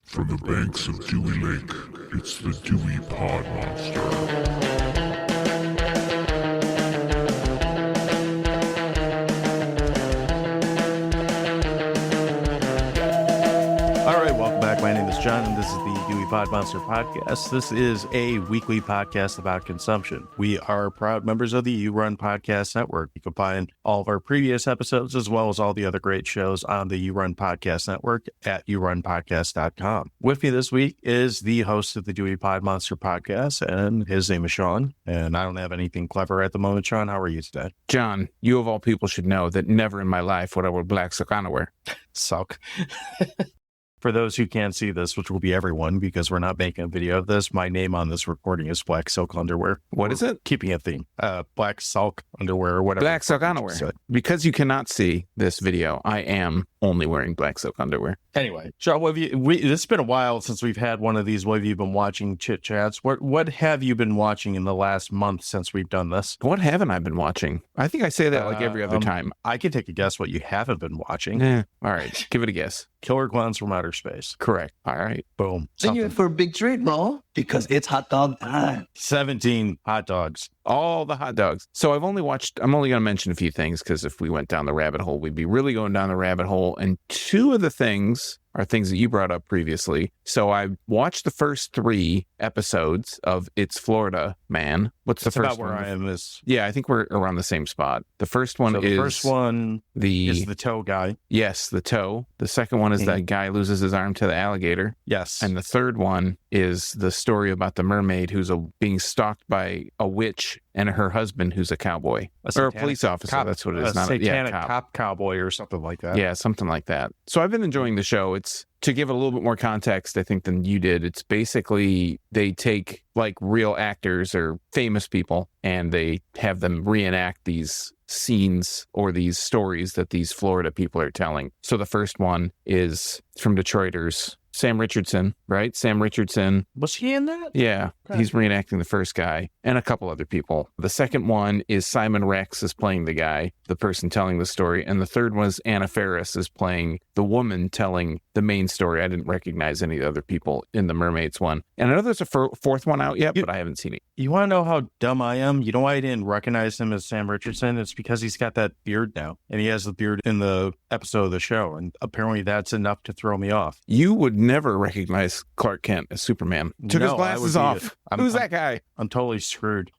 From the banks of Dewey Lake, it's the Dewey Pod Monster. All right, welcome back. My name is John, and this is the Dewey Pod Monster podcast. This is a weekly podcast about consumption. We are proud members of the You Run Podcast Network. You can find all of our previous episodes as well as all the other great shows on the You Run Podcast Network at yourunpodcast.com. With me this week is the host of the Dewey Pod Monster podcast, and his name is Sean. And I don't have anything clever at the moment. Sean, how are you today? John, you of all people should know that never in my life would I wear black silk underwear. Suck. For those who can't see this, which will be everyone because we're not making a video of this, my name on this recording is Black Silk Underwear. What is it? Keeping a theme. Black Silk Underwear or whatever. Black silk underwear. Because you cannot see this video, I am only wearing black silk underwear. Anyway, Sean, it's been a while since we've had one of these. What have you been watching, Chit Chats? What have you been watching in the last month since we've done this? What haven't I been watching? I think I say that like every other time. I can take a guess what you haven't been watching. All right, give it a guess. Killer Clowns from Outer Space. Correct. All right. Boom. Then you're in for a big treat, Mo, because it's hot dog time. 17 hot dogs. All the hot dogs. So I'm only going to mention a few things because if we went down the rabbit hole, we'd be really going down the rabbit hole. And two of the things are things that you brought up previously. So I watched the first 3 episodes of It's Florida Man. What's the first one? About where I am is. Yeah, I think we're around the same spot. The first one is... The first one is the toe guy. Yes, the toe. The second one is that guy loses his arm to the alligator. Yes. And the third one is the story about the mermaid who's being stalked by a witch and her husband who's a cowboy. Or a police officer, cop, that's what it is. A satanic cop. cop cowboy or something like that. Yeah, something like that. So I've been enjoying the show. It's, to give it a little bit more context, I think, than you did, it's basically they take like real actors or famous people and they have them reenact these scenes or these stories that these Florida people are telling. So the first one is from Detroiters. Sam Richardson, right? Sam Richardson. Was he in that? Yeah, okay. He's reenacting the first guy and a couple other people. The second one is Simon Rex is playing the guy, the person telling the story. And the third one is Anna Faris is playing the woman telling the main story. I didn't recognize any of the other people in the Mermaids one. And I know there's a fourth one out yet, but I haven't seen it. You want to know how dumb I am? You know why I didn't recognize him as Sam Richardson? It's because he's got that beard now. And he has the beard in the episode of the show. And apparently that's enough to throw me off. You would never recognize Clark Kent as Superman. Took his glasses off. Who's that guy? I'm totally screwed.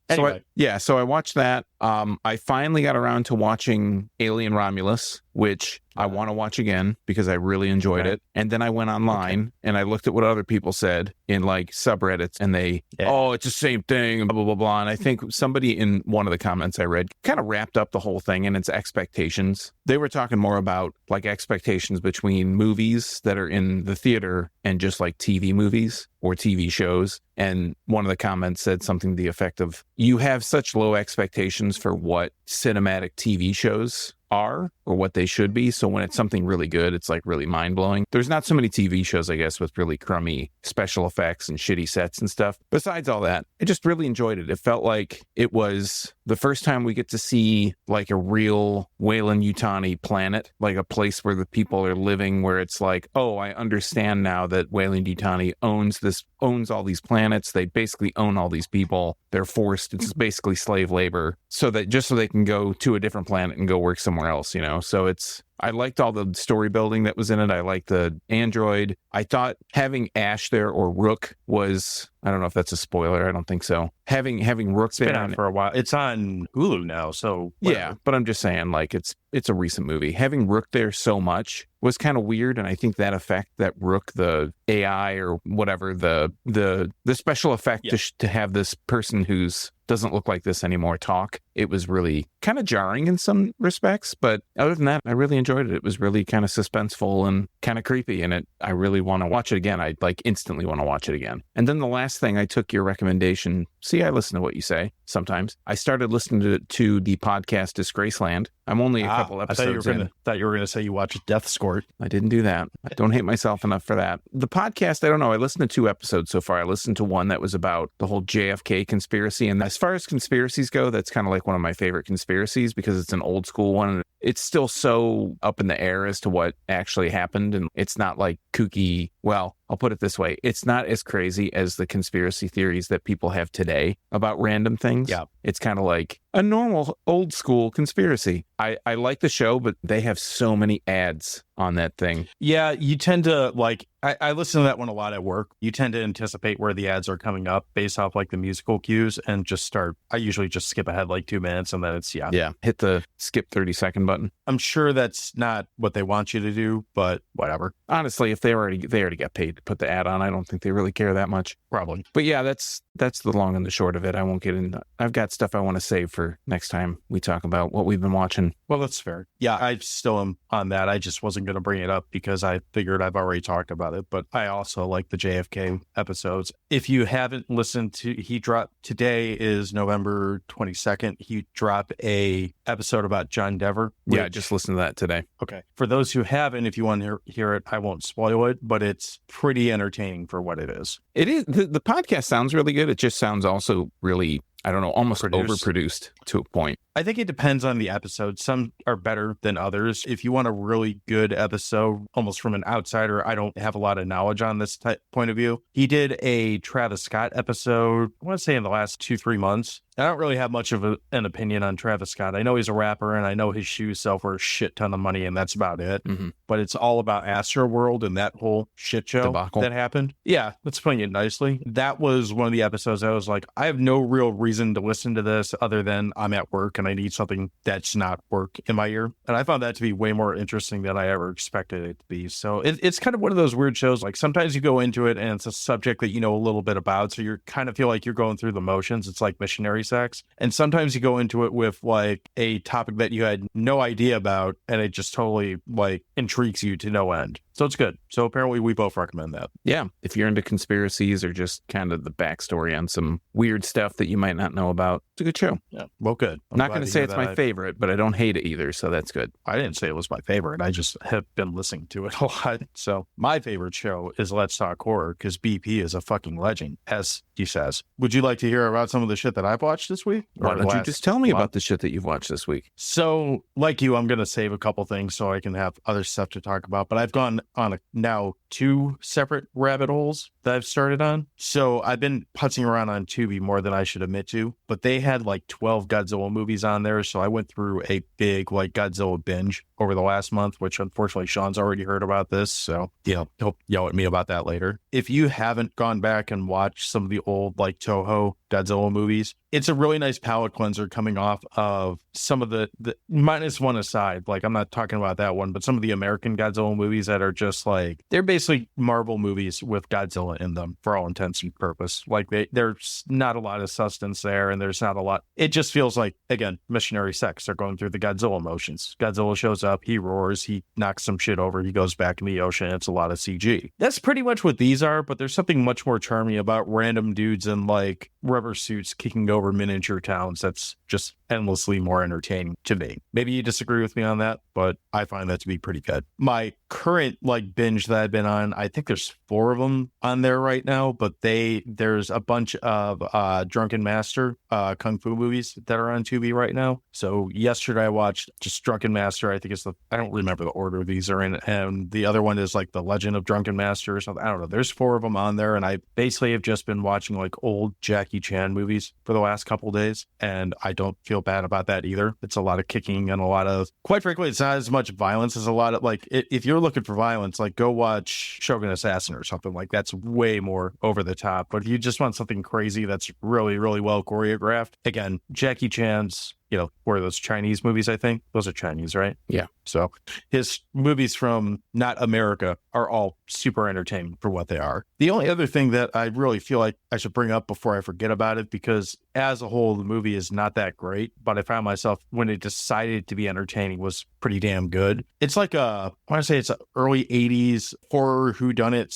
Anyway. So I watched that. I finally got around to watching Alien Romulus, which I want to watch again because I really enjoyed it. And then I went online and I looked at what other people said in like subreddits and it's the same thing, blah, blah, blah, blah. And I think somebody in one of the comments I read kind of wrapped up the whole thing in its expectations. They were talking more about like expectations between movies that are in the theater and just like TV movies or TV shows. And one of the comments said something to the effect of, you have such low expectations for what cinematic TV shows are or what they should be. So when it's something really good, it's like really mind-blowing. There's not so many TV shows, I guess, with really crummy special effects and shitty sets and stuff. Besides all that, I just really enjoyed it. It felt like it was the first time we get to see like a real Weyland-Yutani planet, like a place where the people are living, where it's like, oh, I understand now that Weyland-Yutani owns all these planets. They basically own all these people. They're forced. It's basically slave labor so they can go to a different planet and go work somewhere else, you know? So I liked all the story building that was in it. I liked the android. I thought having Ash there or Rook was, I don't know if that's a spoiler. I don't think so. Having Rook there. It's been on for a while. It's on Hulu now, so. Whatever. Yeah, but I'm just saying, like, it's a recent movie. Having Rook there so much was kind of weird, and I think that effect that Rook, the AI or whatever, the special effect to have this person who's doesn't look like this anymore talk, it was really kind of jarring in some respects, but other than that, I really enjoyed it. It was really kind of suspenseful and kind of creepy, and I really want to watch it again. I like instantly want to watch it again. And then the last thing, I took your recommendation. See, I listen to what you say. sometimes. I started listening to the podcast Disgraceland. I'm only a couple episodes in. Thought you were going to say you watched Death Squirt. I didn't do that. I don't hate myself enough for that. The podcast, I don't know. I listened to 2 episodes so far. I listened to one that was about the whole JFK conspiracy. And as far as conspiracies go, that's kind of like one of my favorite conspiracies because it's an old school one. It's still so up in the air as to what actually happened. And it's not like kooky. Well, I'll put it this way. It's not as crazy as the conspiracy theories that people have today about random things. Yeah. It's kind of like a normal old school conspiracy. I like the show, but they have so many ads on that thing. Yeah, you tend to like, I listen to that one a lot at work. You tend to anticipate where the ads are coming up based off like the musical cues and just start. I usually just skip ahead like 2 minutes and then it's, Yeah. Hit the skip 30-second button. I'm sure that's not what they want you to do, but whatever. Honestly, if they already get paid to put the ad on, I don't think they really care that much. Probably. But yeah, that's the long and the short of it. I won't get into. I've got stuff I want to save for next time we talk about what we've been watching. Well, that's fair. Yeah, I still am on that. I just wasn't going to bring it up because I figured I've already talked about it. But I also like the JFK episodes. If you haven't listened to, he dropped, today is November 22nd. He dropped a episode about John Dever. Yeah, I just listened to that today. Okay. For those who haven't, if you want to hear it, I won't spoil it, but it's pretty entertaining for what it is. It is. The podcast sounds really good. It just sounds also really, I don't know, almost overproduced to a point. I think it depends on the episode. Some are better than others. If you want a really good episode, almost from an outsider, I don't have a lot of knowledge on this point of view. He did a Travis Scott episode, I want to say in the last 2-3 months. I don't really have much of an opinion on Travis Scott. I know he's a rapper and I know his shoes sell for a shit ton of money and that's about it. Mm-hmm. But it's all about Astroworld and that whole shit show debacle that happened. Yeah, let's putting it nicely. That was one of the episodes I was like, I have no real reason to listen to this other than I'm at work and I need something that's not work in my ear. And I found that to be way more interesting than I ever expected it to be. So it's kind of one of those weird shows. Like sometimes you go into it and it's a subject that you know a little bit about. So you kind of feel like you're going through the motions. It's like missionary sex. And sometimes you go into it with like a topic that you had no idea about and it just totally like intrigues you to no end. So it's good. So apparently we both recommend that. Yeah. If you're into conspiracies or just kind of the backstory on some weird stuff that you might not know about, it's a good show. Yeah. Well, good. I'm not going to say it's my favorite, but I don't hate it either. So that's good. I didn't say it was my favorite. I just have been listening to it a lot. So my favorite show is Let's Talk Horror because BP is a fucking legend, as he says. Would you like to hear about some of the shit that I've watched this week? Why don't you just tell me about the shit that you've watched this week? So like you, I'm going to save a couple things so I can have other stuff to talk about. But I've gone on now 2 separate rabbit holes that I've started on. So I've been putzing around on Tubi more than I should admit to, but they had like 12 Godzilla movies on there. So I went through a big like Godzilla binge over the last month, which unfortunately Sean's already heard about this. So yeah, he'll yell at me about that later. If you haven't gone back and watched some of the old like Toho Godzilla movies, it's a really nice palate cleanser coming off of some of the minus one aside. Like I'm not talking about that one, but some of the American Godzilla movies that are just like, they're basically Marvel movies with Godzilla in them for all intents and purpose. Like there's not a lot of substance there and there's not a lot. It just feels like, again, missionary sex. They're going through the Godzilla motions. Godzilla shows up, he roars, he knocks some shit over, he goes back in the ocean. It's a lot of CG. That's pretty much what these are, but there's something much more charming about random dudes in like rubber suits kicking over miniature towns. That's just endlessly more entertaining to me. Maybe you disagree with me on that, but I find that to be pretty good. My current like binge that I've been on, I think there's 4 of them on there right now, but there's a bunch of Drunken Master kung fu movies that are on Tubi right now. So yesterday I watched just Drunken Master. I think I don't remember the order these are in, and the other one is like The Legend of Drunken Master or something. I don't know. There's 4 of them on there, and I basically have just been watching like old Jackie Chan movies for the last couple days, and I don't feel bad about that either. It's a lot of kicking and a lot of, quite frankly, it's not as much violence as a lot of like, if you're looking for violence, like go watch Shogun Assassin or something. Like that's way more over the top. But if you just want something crazy that's really, really well choreographed, again, Jackie Chan's where those Chinese movies, I think. Those are Chinese, right? Yeah. So his movies from not America are all super entertaining for what they are. The only other thing that I really feel like I should bring up before I forget about it, because as a whole, the movie is not that great, but I found myself when it decided to be entertaining was pretty damn good. It's like I want to say it's an early 80s horror whodunit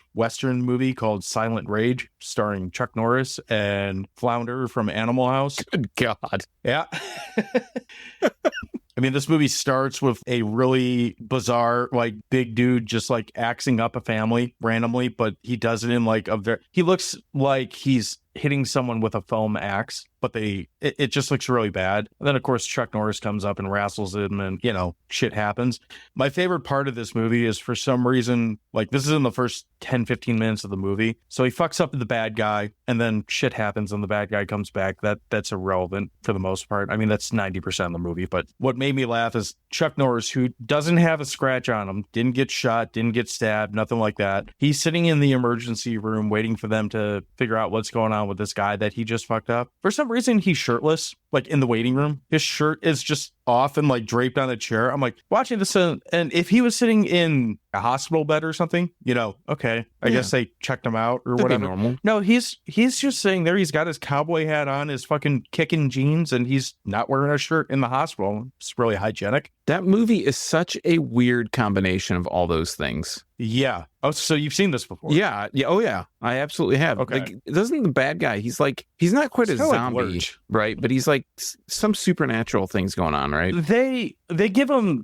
/ Western movie called Silent Rage, starring Chuck Norris and Flounder from Animal House. Good God. Yeah. I mean, this movie starts with a really bizarre, like, big dude just like axing up a family randomly, but he does it in like he looks like he's hitting someone with a foam axe, but it just looks really bad. And then, of course, Chuck Norris comes up and wrestles him and, shit happens. My favorite part of this movie is, for some reason, like, this is in the first 10, 15 minutes of the movie. So he fucks up the bad guy and then shit happens and the bad guy comes back. That's irrelevant for the most part. I mean, that's 90% of the movie. But what made me laugh is Chuck Norris, who doesn't have a scratch on him, didn't get shot, didn't get stabbed, nothing like that. He's sitting in the emergency room waiting for them to figure out what's going on with this guy that he just fucked up. For some reason, he's shirtless, like in the waiting room. His shirt is just off and like draped on a chair. I'm like watching this, and if he was sitting in a hospital bed or something, okay, I guess they checked him out or whatever. Normal. No, he's just sitting there. He's got his cowboy hat on, his fucking kicking jeans, and he's not wearing a shirt in the hospital. It's really hygienic. That movie is such a weird combination of all those things. Yeah. Oh, so you've seen this before? Yeah. Oh, yeah. I absolutely have. Okay. Like, doesn't the bad guy, he's not quite a zombie, Lurch. right? But he's like some supernatural things going on, right? They give him,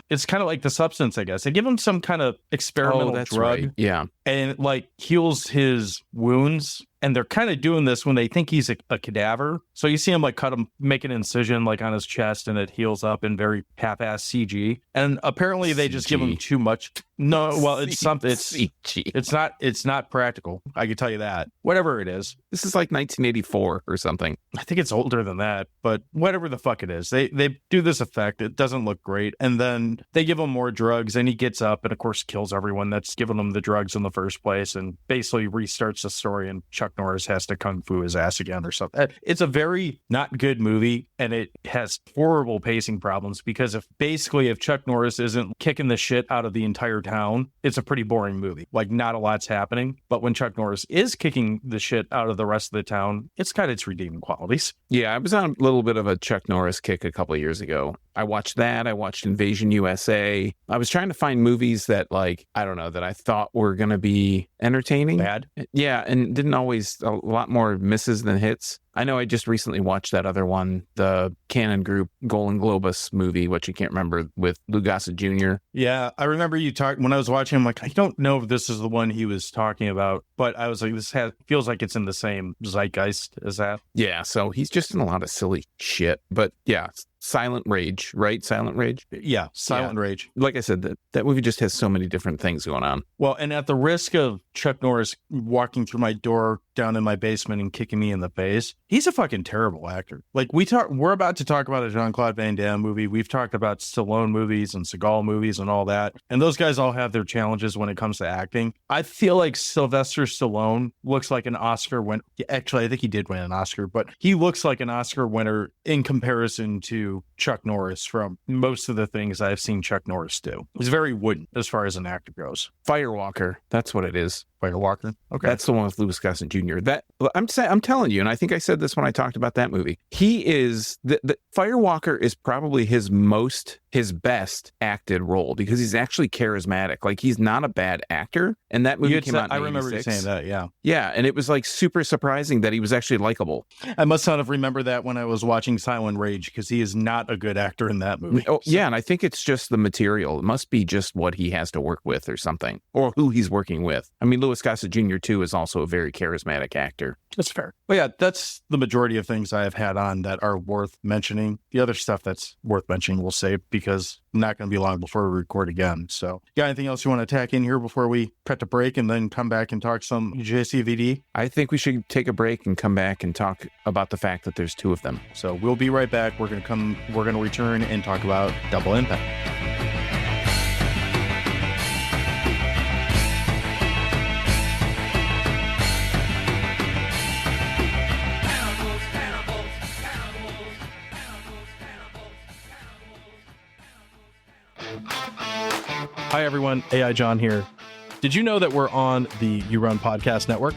it's kind of like The Substance, I guess. They give him some kind of experimental drug. Right. Yeah. And it, like, heals his wounds. And they're kind of doing this when they think he's a cadaver. So you see him like make an incision like on his chest, and it heals up in very half-ass CG. And apparently they just give him too much. No, well, it's something. It's CG. It's not practical. I can tell you that. Whatever it is. This is like 1984 or something. I think it's older than that, but whatever the fuck it is, they do this effect. It doesn't look great, and then they give him more drugs, and he gets up and of course kills everyone that's given him the drugs in the first place, and basically restarts the story. And Chuck Norris has to kung fu his ass again or something. It's a very not good movie, and it has horrible pacing problems because if Chuck Norris isn't kicking the shit out of the entire town, it's a pretty boring movie. Like, not a lot's happening. But when Chuck Norris is kicking the shit out of the rest of the town, it's got its redeeming qualities. Yeah, I was on a little bit of a Chuck Norris kick a couple of years ago. I watched that. I watched Invasion USA. I was trying to find movies that, like, I don't know, that I thought were going to be entertaining. Bad? Yeah, and didn't always, a lot more misses than hits. I know I just recently watched that other one, the Cannon Group Golan Globus movie, which you can't remember, with Lou Gossett Jr. Yeah, I remember you talking when I was watching. I'm like, I don't know if this is the one he was talking about, but I was like, feels like it's in the same zeitgeist as that. Yeah, so he's just in a lot of silly shit. But yeah, Silent Rage, right? Silent Rage? Yeah, Silent Rage. Like I said, that movie just has so many different things going on. Well, and at the risk of Chuck Norris walking through my door down in my basement and kicking me in the face, he's a fucking terrible actor. Like, we're about to talk about a Jean-Claude Van Damme movie. We've talked about Stallone movies and Seagal movies and all that. And those guys all have their challenges when it comes to acting. I feel like Sylvester Stallone looks like an Oscar winner. Actually, I think he did win an Oscar, but he looks like an Oscar winner in comparison to Chuck Norris from most of the things I've seen Chuck Norris do. He's very wooden as far as an actor goes. Firewalker, that's what it is. Firewalker? Okay. That's the one with Louis Gossett Jr. I'm telling you, and I think I said this when I talked about that movie. He is, the Firewalker is probably his best acted role because he's actually charismatic. Like, he's not a bad actor. And that movie came out in 86. I remember you saying that, yeah. Yeah, and it was like super surprising that he was actually likable. I must not have remembered that when I was watching Silent Rage because he is not a good actor in that movie. Oh, yeah, and I think it's just the material. It must be just what he has to work with or something, or who he's working with. I mean, Louis Gossett Jr. too is also a very charismatic actor. That's fair. Well, yeah, that's the majority of things I have had on that are worth mentioning. The other stuff that's worth mentioning we'll save because I'm not going to be long before we record again. So, got anything else you want to tack in here before we cut to break and then come back and talk some JCVD? I think we should take a break and come back and talk about the fact that there's two of them. So we'll be right back. We're going to return and talk about Double Impact. everyone, AI John here. Did you know that we're on the You Run Podcast Network?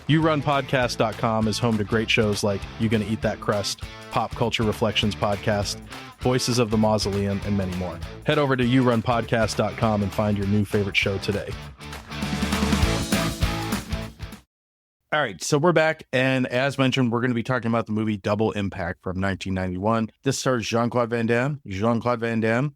YouRunPodcast.com is home to great shows like You Gonna Eat That Crust, Pop Culture Reflections Podcast, Voices of the Mausoleum, and many more. Head over to YouRunPodcast.com and find your new favorite show today. All right, so we're back, and as mentioned, we're going to be talking about the movie Double Impact from 1991. This stars Jean-Claude Van Damme,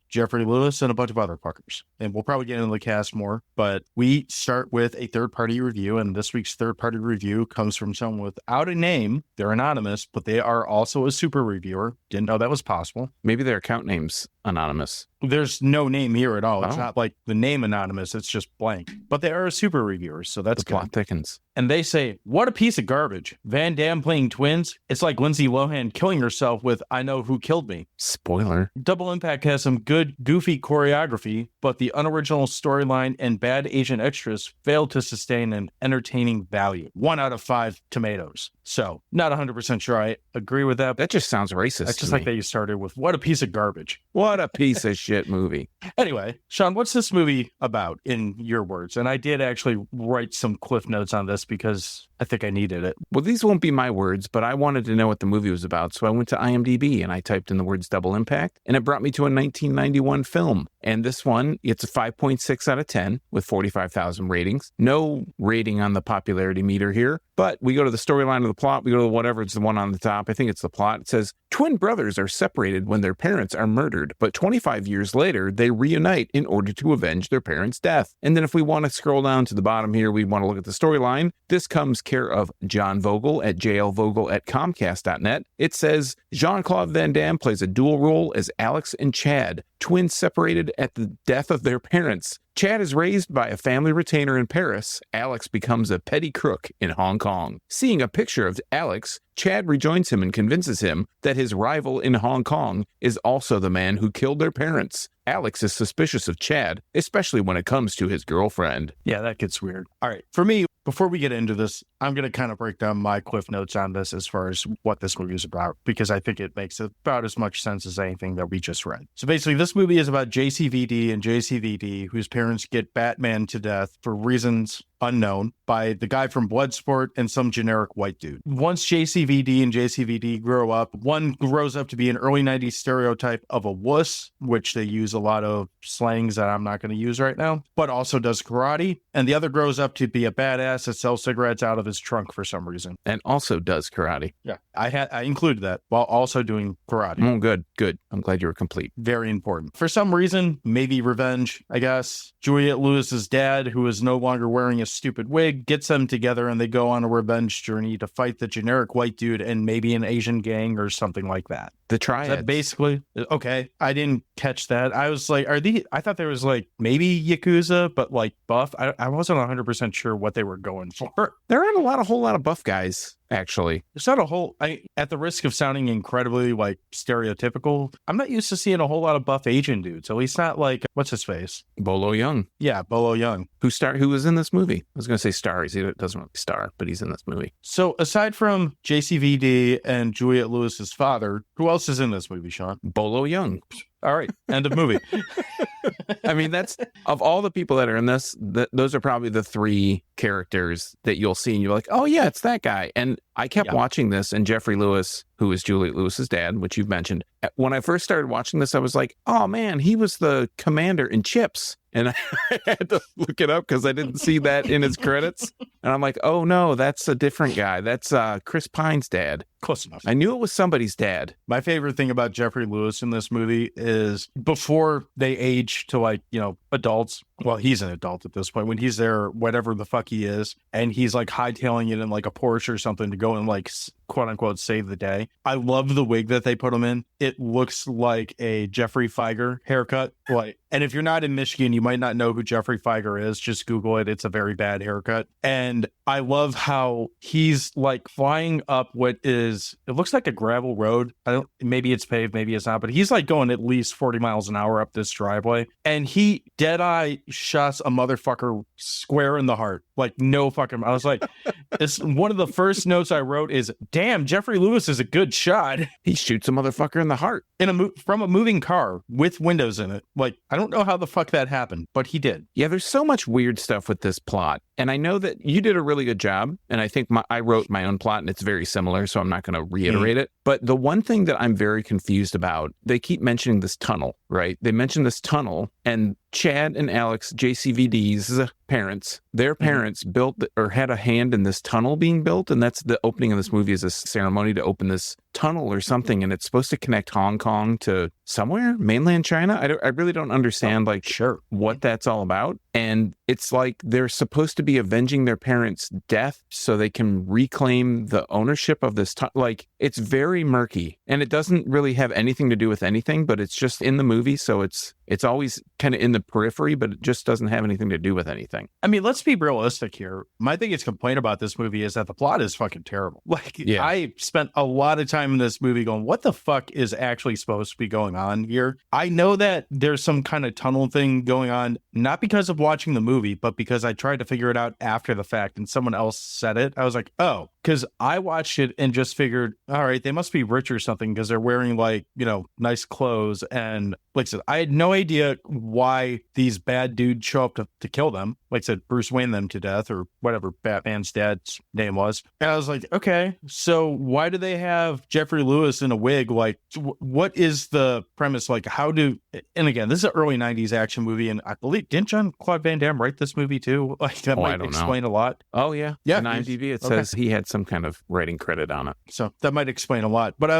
Jeffrey Lewis, and a bunch of other fuckers. And we'll probably get into the cast more, but we start with a third-party review, and this week's third-party review comes from someone without a name. They're anonymous, but they are also a super reviewer. Didn't know that was possible. Maybe their account name's anonymous. There's no name here at all. It's not like the name anonymous. It's just blank. But they are a super reviewer, so that's the plot thickens. And they say, what a piece of garbage. Van Damme playing twins? It's like Lindsay Lohan killing herself with I Know Who Killed Me. Spoiler. Double Impact has some good, goofy choreography, but the unoriginal storyline and bad Asian extras failed to sustain an entertaining value. 1 out of 5 tomatoes. So, not 100% sure I agree with that. That just sounds racist. That's just like that you started with, what a piece of garbage. What a piece of shit movie. Anyway, Sean, what's this movie about in your words? And I did actually write some cliff notes on this because I think I needed it. Well, these won't be my words, but I wanted to know what the movie was about. So I went to IMDB and I typed in the words Double Impact, and it brought me to a 1991 film. And this one, it's a 5.6 out of 10 with 45,000 ratings. No rating on the popularity meter here, but we go to the storyline of the plot. We go to whatever, it's the one on the top. I think it's the plot. It says, twin brothers are separated when their parents are murdered, but 25 years later, they reunite in order to avenge their parents' death. And then if we want to scroll down to the bottom here, we want to look at the storyline. This comes care of John Vogel at jlvogel@comcast.net. It says, Jean-Claude Van Damme plays a dual role as Alex and Chad, twins separated at the death of their parents. Chad is raised by a family retainer in Paris. Alex becomes a petty crook in Hong Kong. Seeing a picture of Alex, Chad rejoins him and convinces him that his rival in Hong Kong is also the man who killed their parents. Alex is suspicious of Chad, especially when it comes to his girlfriend. Yeah, that gets weird. All right, for me, before we get into this, I'm going to kind of break down my cliff notes on this as far as what this movie is about, because I think it makes about as much sense as anything that we just read. So basically, this movie is about JCVD and JCVD, whose parents get Batman to death for reasons unknown by the guy from Bloodsport and some generic white dude. Once JCVD and JCVD grow up, one grows up to be an early 90s stereotype of a wuss, which they use a lot of slangs that I'm not going to use right now, but also does karate. And the other grows up to be a badass that sells cigarettes out of his trunk for some reason. And also does karate. Yeah, I included that while also doing karate. Oh, good. I'm glad you were complete. Very important. For some reason, maybe revenge, I guess, Juliette Lewis's dad, who is no longer wearing a stupid wig, gets them together and they go on a revenge journey to fight the generic white dude and maybe an Asian gang or something like that. The triads. That basically, okay, I didn't catch that. I was like, I thought there was like maybe Yakuza, but like buff. I wasn't 100% sure what they were going for. There aren't a whole lot of buff guys, actually. There's not a whole, at the risk of sounding incredibly like stereotypical, I'm not used to seeing a whole lot of buff Asian dudes. At least not like, what's his face? Bolo Young. Yeah, Bolo Young. Who was in this movie? I was going to say star. He doesn't really star, but he's in this movie. So aside from JCVD and Juliette Lewis's father, who else is in this movie, Sean? Bolo Young. All right, end of movie. I mean, that's, of all the people that are in this, those are probably the 3 characters that you'll see and you're like, oh yeah, it's that guy. And I kept watching this, and Jeffrey Lewis, who is Juliette Lewis's dad, which you've mentioned, when I first started watching this, I was like, oh man, he was the commander in Chips. And I had to look it up because I didn't see that in his credits. And I'm like, oh no, that's a different guy. That's Chris Pine's dad. Close enough. I knew it was somebody's dad. My favorite thing about Jeffrey Lewis in this movie is before they age to like, adults. Well, he's an adult at this point. When he's there, whatever the fuck he is, and he's like hightailing it in like a Porsche or something to go and like quote unquote save the day. I love the wig that they put him in. It looks like a Jeffrey Feiger haircut. Like, and if you're not in Michigan, you might not know who Jeffrey Feiger is. Just Google it. It's a very bad haircut. And I love how he's like flying up what is, it looks like a gravel road. Maybe it's paved, maybe it's not, but he's like going at least 40 miles an hour up this driveway. And he dead eye shots a motherfucker square in the heart. Like, no fucking, I was like, it's one of the first notes I wrote is, damn, Jeffrey Lewis is a good shot He shoots a motherfucker in the heart. from a moving car with windows in it. Like, I don't know how the fuck that happened, but he did. Yeah, there's so much weird stuff with this plot. And I know that you did a really good job. And I think I wrote my own plot and it's very similar, so I'm not going to reiterate it. But the one thing that I'm very confused about, they keep mentioning this tunnel, right? They mention this tunnel, and Chad and Alex, JCVD's parents, their parents built or had a hand in this tunnel being built. And that's the opening of this movie, is a ceremony to open this tunnel or something. And it's supposed to connect Hong Kong to somewhere, mainland China. I really don't understand what that's all about. And it's like they're supposed to be avenging their parents' death so they can reclaim the ownership of this tunnel. Like, it's very murky, and it doesn't really have anything to do with anything, but it's just in the movie. So it's always kind of in the periphery, but it just doesn't have anything to do with anything. I mean, let's be realistic here. My biggest complaint about this movie is that the plot is fucking terrible. Like, I spent a lot of time in this movie going, what the fuck is actually supposed to be going on here? I know that there's some kind of tunnel thing going on, not because of watching the movie, but because I tried to figure it out after the fact and someone else said it. I was like, oh, because I watched it and just figured, all right, they must be rich or something because they're wearing, like, you know, nice clothes. And like I said, I had no idea why these bad dudes show up to kill them. Like I said, Bruce Wayne them to death, or whatever Batman's dad's name was. And I was like, okay, so why do they have Jeffrey Lewis in a wig? Like, what is the premise? Like, how do, and again, this is an early 90s action movie. And I believe, didn't Jean-Claude Van Damme write this movie too? Like, that might explain a lot. Oh, yeah. Yeah. On IMDb, it says he had some kind of writing credit on it. So that might explain a lot. But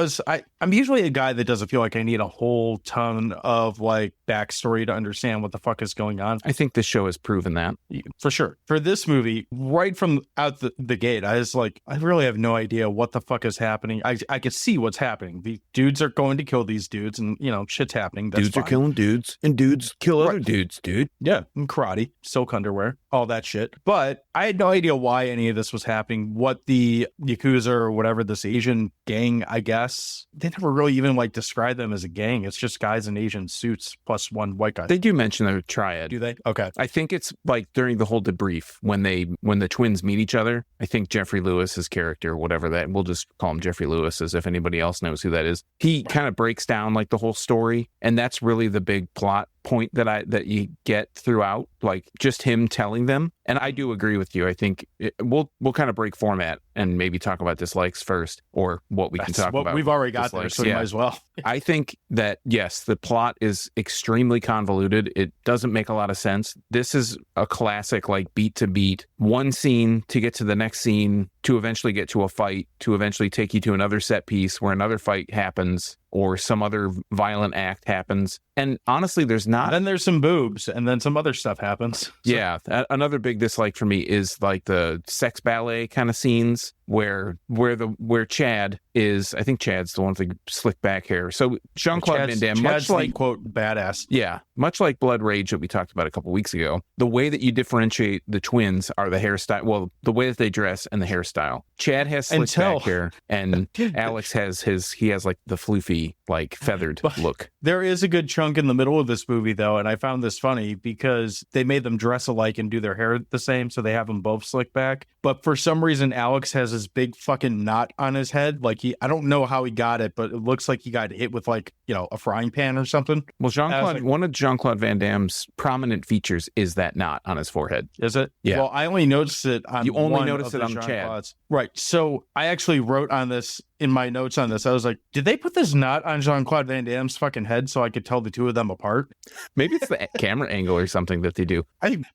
I'm usually a guy that doesn't feel like I need a whole ton of like backstory to understand what the fuck is going on. I think this show has proven that. For sure. For this movie, right from out the gate, I was like, I really have no idea what the fuck is happening. I could see what's happening. The dudes are going to kill these dudes, and, you know, shit's happening. That's dudes fine. Are killing dudes, and dudes kill other dudes, dude. Yeah, and karate, silk underwear, all that shit. But I had no idea why any of this was happening, what the Yakuza or whatever, this Asian gang, I guess, they never really even like describe them as a gang. It's just guys in Asian suits plus one white guy. They do mention their triad. Do they? Okay. I think it's like during the whole debrief when the twins meet each other. I think Jeffrey Lewis's character, whatever that, we'll just call him Jeffrey Lewis, as if anybody else knows who that is. He kind of breaks down like the whole story, and that's really the big plot point that you get throughout, like just him telling them. And I do agree with you. I think we'll kind of break format and maybe talk about dislikes first, or what we can talk about. We've already got there, so you might as well. I think that, yes, the plot is extremely convoluted. It doesn't make a lot of sense. This is a classic, like beat to beat, one scene to get to the next scene, to eventually get to a fight, to eventually take you to another set piece where another fight happens or some other violent act happens. And honestly, there's not. Then there's some boobs, and then some other stuff happens. So. Yeah. Another big dislike for me is like the sex ballet kind of scenes where Chad is, I think Chad's the one with the slick back hair. So Jean-Claude Van Damme, much like, quote, badass. Yeah. Much like Blood Rage that we talked about a couple weeks ago, the way that you differentiate the twins are the hairstyle. Well, the way that they dress and the hairstyle. Chad has slick back hair, and Alex has like the floofy, like feathered look. There is a good chunk in the middle of this movie, though, and I found this funny because they made them dress alike and do their hair the same, so they have them both slick back. But for some reason, Alex has this big fucking knot on his head. Like, I don't know how he got it, but it looks like he got hit with, like, you know, a frying pan or something. Well, one of Jean-Claude Van Damme's prominent features is that knot on his forehead. Is it? Yeah. Well, I only noticed it on You only one noticed of it the on Chad. Jean-Claude's. Right. So I actually wrote on this in my notes on this. I was like, did they put this knot on Jean-Claude Van Damme's fucking head so I could tell the two of them apart? Maybe it's the camera angle or something that they do.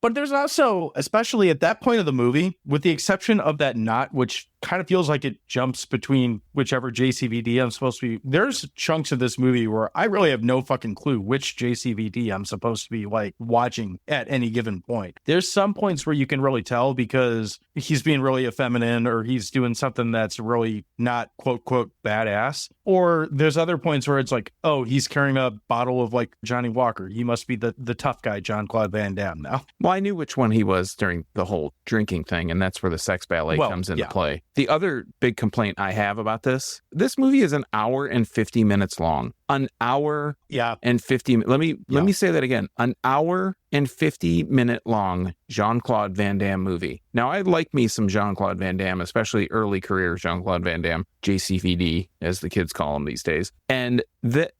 But there's also, especially at that point of the movie, with the exception of that knot, which kind of feels like it jumps between whichever JCVD I'm supposed to be. There's chunks of this movie where I really have no fucking clue which JCVD I'm supposed to be like watching at any given point. There's some points where you can really tell because he's being really effeminate or he's doing something that's really not quote, quote, badass. Or there's other points where it's like, oh, he's carrying a bottle of like Johnny Walker. He must be the tough guy, Jean-Claude Van Damme now. Well, I knew which one he was during the whole drinking thing, and that's where the sex ballet comes into play. The other big complaint I have about this movie is an hour and 50 minutes long. An hour and 50. Let me say that again. An hour and 50-minute long Jean-Claude Van Damme movie. Now, I like me some Jean-Claude Van Damme, especially early career Jean-Claude Van Damme, JCVD, as the kids call him these days. And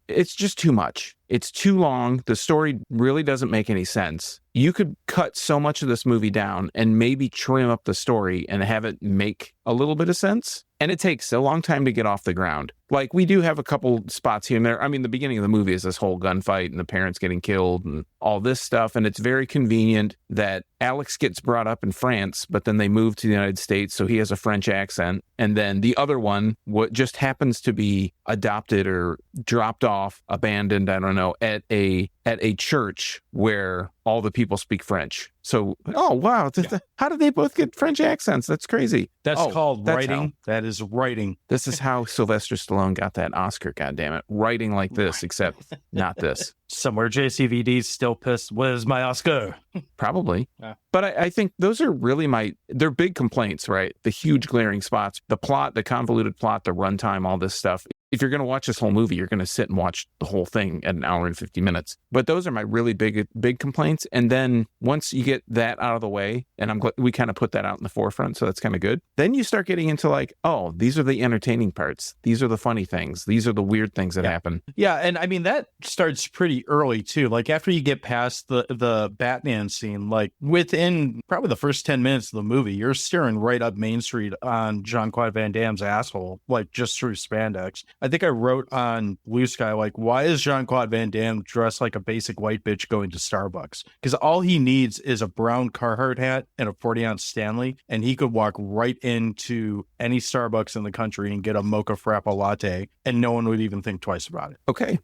it's just too much. It's too long. The story really doesn't make any sense. You could cut so much of this movie down and maybe trim up the story and have it make a little bit of sense. And it takes a long time to get off the ground. Like, we do have a couple spots here and there. I mean, the beginning of the movie is this whole gunfight and the parents getting killed and all this stuff. And it's very convenient that Alex gets brought up in France, but then they move to the United States, so he has a French accent. And then the other one, what just happens to be adopted or dropped off, abandoned, I don't know, at a church where all the people speak French. So, oh, wow. How did they both get French accents? That's crazy. That's called writing. That is writing. This is how Sylvester Stallone got that Oscar, goddammit. Writing like this, except not this. Somewhere JCVD's still pissed. Where's my Oscar? Probably. Yeah. But I think those are really they're big complaints, right? The huge glaring spots, the plot, the convoluted plot, the runtime, all this stuff. If you're going to watch this whole movie, you're going to sit and watch the whole thing at an hour and 50 minutes. But those are my really big complaints. And then once you get that out of the way, and I'm glad we kind of put that out in the forefront, so that's kind of good. Then you start getting into like, oh, these are the entertaining parts. These are the funny things. These are the weird things that happen. Yeah, and I mean, that starts pretty early, too. Like, after you get past the Batman scene, like, within probably the first 10 minutes of the movie, you're staring right up Main Street on Jean-Claude Van Damme's asshole, like, just through spandex. I think I wrote on Blue Sky, like, why is Jean-Claude Van Damme dressed like a basic white bitch going to Starbucks? Because all he needs is a brown Carhartt hat and a 40-ounce Stanley, and he could walk right into any Starbucks in the country and get a mocha frappa latte, and no one would even think twice about it. Okay.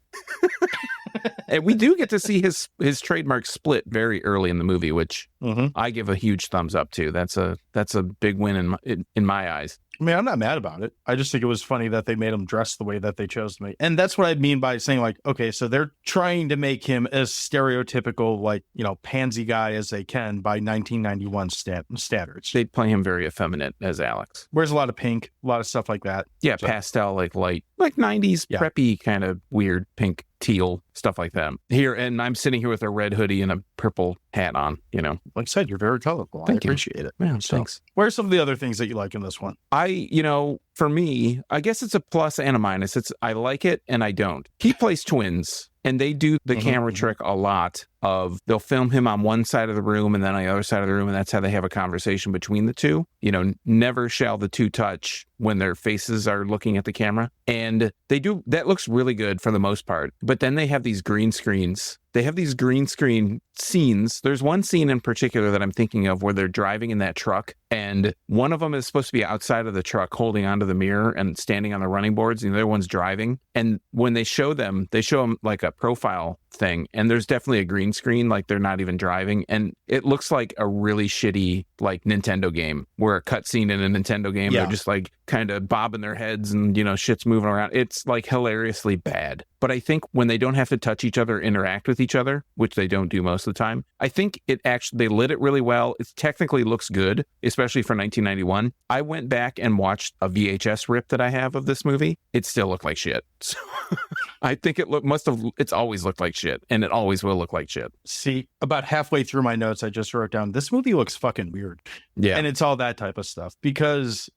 And we do get to see his trademark split very early in the movie, which I give a huge thumbs up to. That's a big win in my eyes. I mean, I'm not mad about it. I just think it was funny that they made him dress the way that they chose to make. And that's what I mean by saying, like, okay, so they're trying to make him as stereotypical, like, you know, pansy guy as they can by 1991 standards. They play him very effeminate as Alex. Wears a lot of pink, a lot of stuff like that. Yeah, so, pastel, like light, like 90s preppy kind of weird pink, teal, stuff like that. Here, and I'm sitting here with a red hoodie and a purple hat on, you know. Like I said, you're very colorful. I appreciate it. Man, thanks. What are some of the other things that you like in this one? For me, I guess it's a plus and a minus. I like it and I don't. He plays twins. And they do the camera trick a lot of they'll film him on one side of the room and then on the other side of the room. And that's how they have a conversation between the two. You know, never shall the two touch when their faces are looking at the camera. And they do, that looks really good for the most part. But then they have these green screens. They have these green screen scenes. There's one scene in particular that I'm thinking of where they're driving in that truck. And one of them is supposed to be outside of the truck holding onto the mirror and standing on the running boards. And the other one's driving. And when they show them like a profile thing. And there's definitely a green screen, like they're not even driving. And it looks like a really shitty, like Nintendo game where a cutscene in a Nintendo game, they're just like kind of bobbing their heads and, you know, shit's moving around. It's like hilariously bad. But I think when they don't have to touch each other, interact with each other, which they don't do most of the time, I think they lit it really well. It technically looks good, especially for 1991. I went back and watched a VHS rip that I have of this movie. It still looked like shit. So I think it's always looked like shit, and it always will look like shit. See, about halfway through my notes, I just wrote down, this movie looks fucking weird. Yeah. And it's all that type of stuff because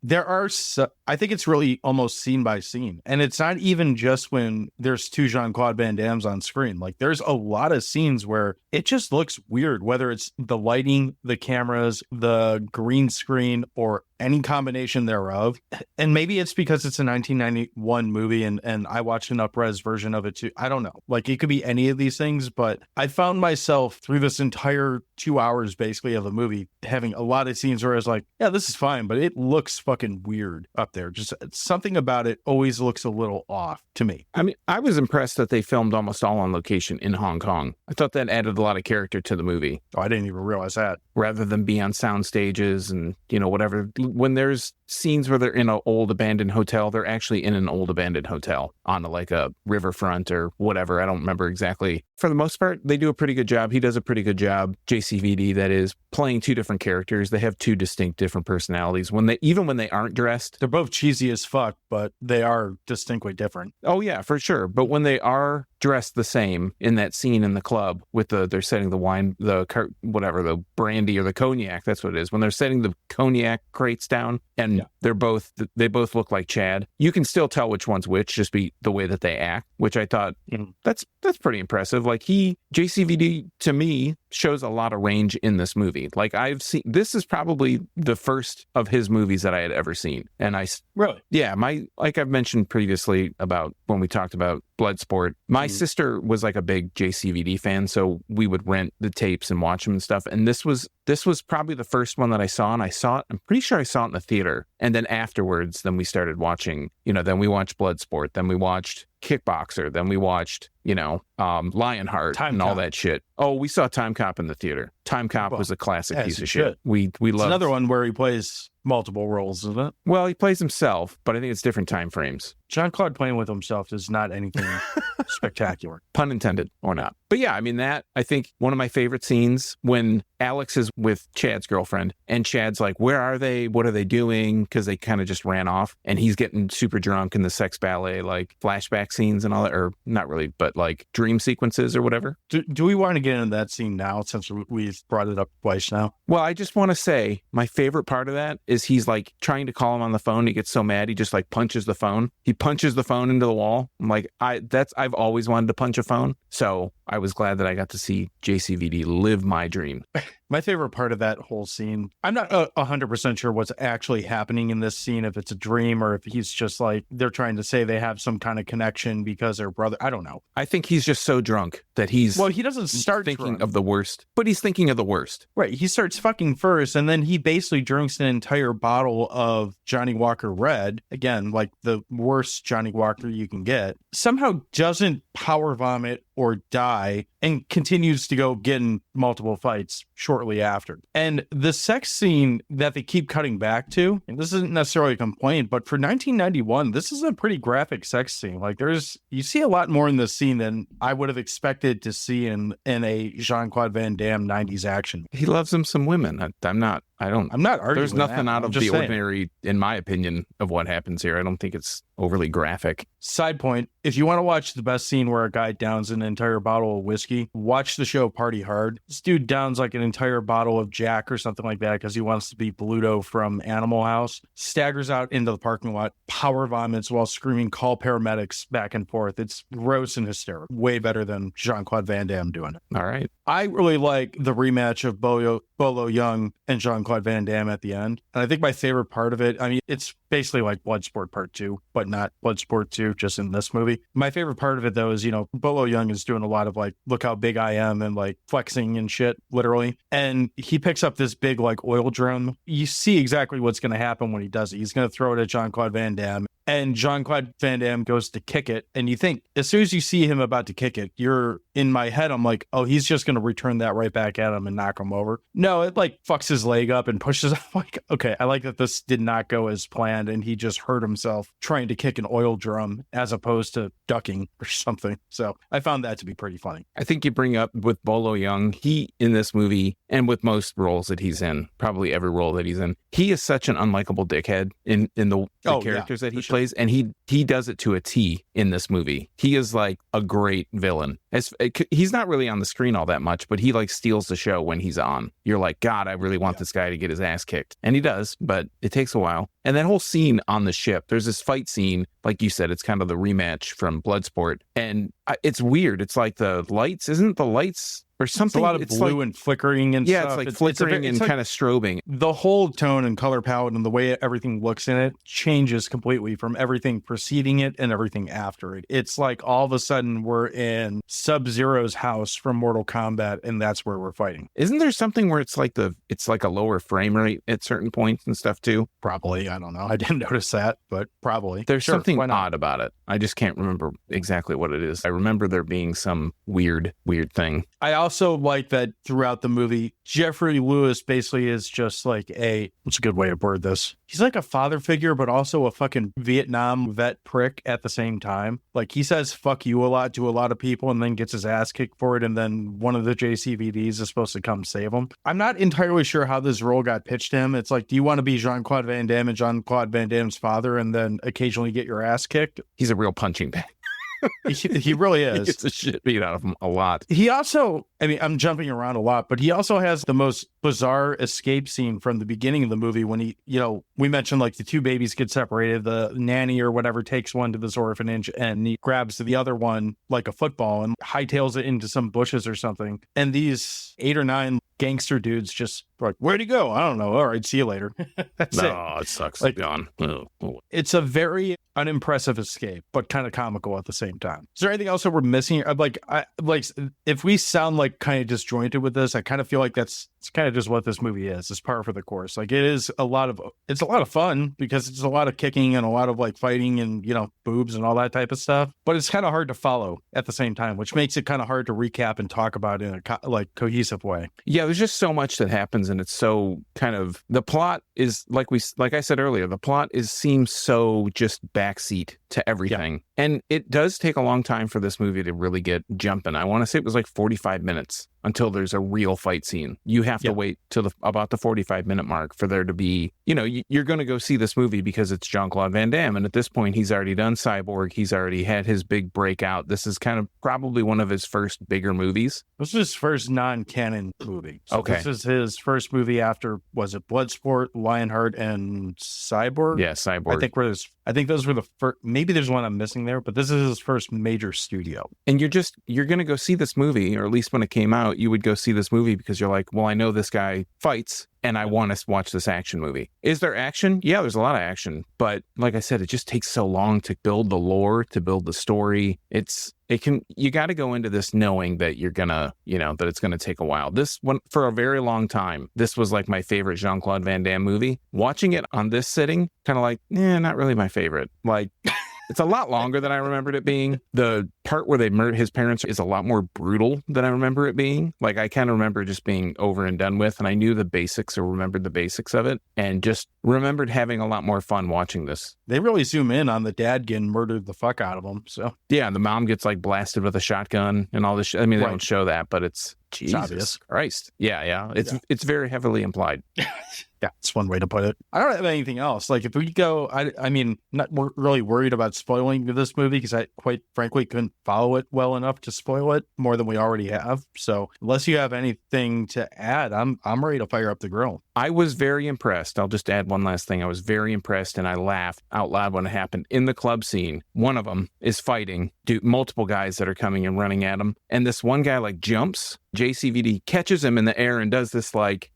I think it's really almost scene by scene. And it's not even just when there's two Jean-Claude Van Dammes on screen. Like, there's a lot of scenes where it just looks weird, whether it's the lighting, the cameras, the green screen, or any combination thereof. And maybe it's because it's a 1991 movie and I watched an up-res version of it too. I don't know. Like, it could be any of these things, but I found myself through this entire 2 hours basically of the movie having a lot of scenes where I was like, yeah, this is fine, but it looks fucking weird up there. Just something about it always looks a little off to me. I mean, I was impressed that they filmed almost all on location in Hong Kong. I thought that added a lot of character to the movie. Oh, I didn't even realize that. Rather than be on sound stages and, you know, whatever. When there's scenes where they're in an old abandoned hotel. They're actually in an old abandoned hotel on like a riverfront or whatever. I don't remember exactly. For the most part, they do a pretty good job. He does a pretty good job. JCVD, that is, playing two different characters. They have two distinct different personalities. Even when they aren't dressed, they're both cheesy as fuck, but they are distinctly different. Oh yeah, for sure. But when they are dressed the same in that scene in the club with they're setting the wine, the brandy or the cognac, that's what it is. When they're setting the cognac crates down and they both look like Chad, you can still tell which one's which, just be the way that they act, which I thought that's pretty impressive. Like JCVD to me shows a lot of range in this movie. Like this is probably the first of his movies that I had ever seen. And like I've mentioned previously about when we talked about Bloodsport, my sister was like a big JCVD fan, so we would rent the tapes and watch them and stuff. And this was probably the first one that I saw, and I'm pretty sure I saw it in the theater. And then afterwards, then we started watching, then we watched Bloodsport, then we watched Kickboxer, then we watched, Lionheart and all that shit. Oh, we saw Time Cop in the theater. Time Cop was a classic piece of shit. We love another one where he plays multiple roles, isn't it? Well, he plays himself, but I think it's different time frames. Jean-Claude playing with himself is not anything spectacular. Pun intended or not. But yeah, I mean, that, I think one of my favorite scenes when Alex is with Chad's girlfriend and Chad's like, where are they? What are they doing? Because they kind of just ran off and he's getting super drunk in the sex ballet, like flashback scenes and all that, or not really, but like dream sequences or whatever. Do we want to get into that scene now since we've brought it up twice now? Well, I just want to say my favorite part of that is he's like trying to call him on the phone. He gets so mad. He just like punches the phone. He punches the phone into the wall. I'm like, I've always wanted to punch a phone. So I was glad that I got to see JCVD live my dream. My favorite part of that whole scene, I'm not 100% sure what's actually happening in this scene, if it's a dream or if he's just like, they're trying to say they have some kind of connection because they're brother. I don't know. I think he's just so drunk that he doesn't start thinking drunk. of the worst, but he's thinking of the worst. Right. He starts fucking first, and then he basically drinks an entire bottle of Johnny Walker Red. Again, like the worst Johnny Walker you can get. Somehow doesn't power vomit or die and continues to go get in multiple fights shortly after. And the sex scene that they keep cutting back to, and this isn't necessarily a complaint, but for 1991, this is a pretty graphic sex scene. Like you see a lot more in this scene than I would have expected to see in a Jean-Claude Van Damme 90s action. He loves him some women. I'm not arguing. There's nothing out of the ordinary, in my opinion, of what happens here. I don't think it's overly graphic. Side point, if you want to watch the best scene where a guy downs an entire bottle of whiskey, watch the show Party Hard. This dude downs like an entire bottle of Jack or something like that because he wants to be Bluto from Animal House, staggers out into the parking lot, power vomits while screaming, call paramedics, back and forth. It's gross and hysterical. Way better than Jean-Claude Van Damme doing it. All right. I really like the rematch of Bolo Young and Jean-Claude Van Damme at the end. And I think my favorite part of it, I mean, it's basically like Bloodsport Part 2, but not Bloodsport 2, just in this movie. My favorite part of it, though, is, Bolo Young is doing a lot of like, look how big I am and like flexing and shit, literally. And he picks up this big like oil drum. You see exactly what's going to happen when he does it. He's going to throw it at Jean-Claude Van Damme. And Jean-Claude Van Damme goes to kick it. And you think, as soon as you see him about to kick it, in my head, I'm like, oh, he's just going to return that right back at him and knock him over. No, it like fucks his leg up and pushes him. Like, okay, I like that this did not go as planned and he just hurt himself trying to kick an oil drum as opposed to ducking or something. So I found that to be pretty funny. I think you bring up with Bolo Young, he in this movie and with most roles that he's in, probably every role that he's in, he is such an unlikable dickhead in the characters that he plays. And he does it to a T in this movie. He is like a great villain. He's not really on the screen all that much, but he like steals the show when he's on. You're like, God, I really want this guy to get his ass kicked. And he does, but it takes a while. And that whole scene on the ship, there's this fight scene, like you said, it's kind of the rematch from Bloodsport. And it's weird. It's like isn't the lights or something? It's a lot of blue and flickering and stuff. Yeah, it's like flickering and kind of strobing. The whole tone and color palette and the way everything looks in it changes completely from everything preceding it and everything after it. It's like all of a sudden we're in Sub-Zero's house from Mortal Kombat, and that's where we're fighting. Isn't there something where it's like a lower frame rate at certain points and stuff too? Probably. I don't know. I didn't notice that, but probably. There's something odd about it. I just can't remember exactly what it is. I remember there being some weird thing. I also also like that throughout the movie, Jeffrey Lewis basically is just like what's a good way to word this? He's like a father figure, but also a fucking Vietnam vet prick at the same time. Like he says fuck you a lot to a lot of people and then gets his ass kicked for it. And then one of the JCVDs is supposed to come save him. I'm not entirely sure how this role got pitched to him. It's like, do you want to be Jean-Claude Van Damme and Jean-Claude Van Damme's father and then occasionally get your ass kicked? He's a real punching bag. He really is. He gets the shit beat out of him a lot. He also, I mean, I'm jumping around a lot, but he also has the most bizarre escape scene from the beginning of the movie when he, we mentioned like the two babies get separated. The nanny or whatever takes one to this orphanage and he grabs the other one like a football and hightails it into some bushes or something. And these 8 or 9 gangster dudes just like, where'd he go? I don't know. All right, see you later. That's it. No, it sucks. Like, gone. Oh. It's a very unimpressive escape, but kind of comical at the same time. Is there anything else that we're missing? If we sound like kind of disjointed with this, I kind of feel like it's kind of just what this movie is. It's par for the course. Like it's a lot of fun because it's a lot of kicking and a lot of like fighting and, boobs and all that type of stuff. But it's kind of hard to follow at the same time, which makes it kind of hard to recap and talk about in a cohesive way. Yeah, there's just so much that happens, and it's so kind of the plot is like I said earlier. The plot seems so just backseat to everything, and it does take a long time for this movie to really get jumping. I want to say it was like 45 minutes until there's a real fight scene. You have to wait till about the 45-minute mark for there to be, you're going to go see this movie because it's Jean-Claude Van Damme. And at this point, he's already done Cyborg. He's already had his big breakout. This is kind of probably one of his first bigger movies. This is his first non-canon movie. So okay. This is his first movie after, was it Bloodsport, Lionheart, and Cyborg? Yeah, Cyborg. I think those were the first, maybe there's one I'm missing there, but this is his first major studio. And you're going to go see this movie, or at least when it came out, you would go see this movie because you're like, well, I know this guy fights and I want to watch this action movie. Is there action? Yeah, there's a lot of action. But like I said, it just takes so long to build the lore, to build the story. You got to go into this knowing that you're going to, that it's going to take a while. This one, for a very long time, this was like my favorite Jean-Claude Van Damme movie. Watching it on this sitting, kind of like, not really my favorite. Like, it's a lot longer than I remembered it being. The part where they murdered his parents is a lot more brutal than I remember it being. Like, I kind of remember just being over and done with, and I knew the basics or remembered the basics of it, and just remembered having a lot more fun watching this. They really zoom in on the dad getting murdered the fuck out of him. So yeah, and the mom gets like blasted with a shotgun and all this. I mean, they don't show that, but it's Jesus Christ. Yeah. It's very heavily implied. Yeah, it's one way to put it. I don't have anything else. Like, if we go, I mean, not really worried about spoiling this movie because I quite frankly couldn't follow it well enough to spoil it more than we already have. So unless you have anything to add, I'm ready to fire up the grill. I was very impressed. I'll just add one last thing. I was very impressed, and I laughed out loud when it happened. In the club scene, one of them is fighting multiple guys that are coming and running at him, and this one guy like jumps. JCVD catches him in the air and does this like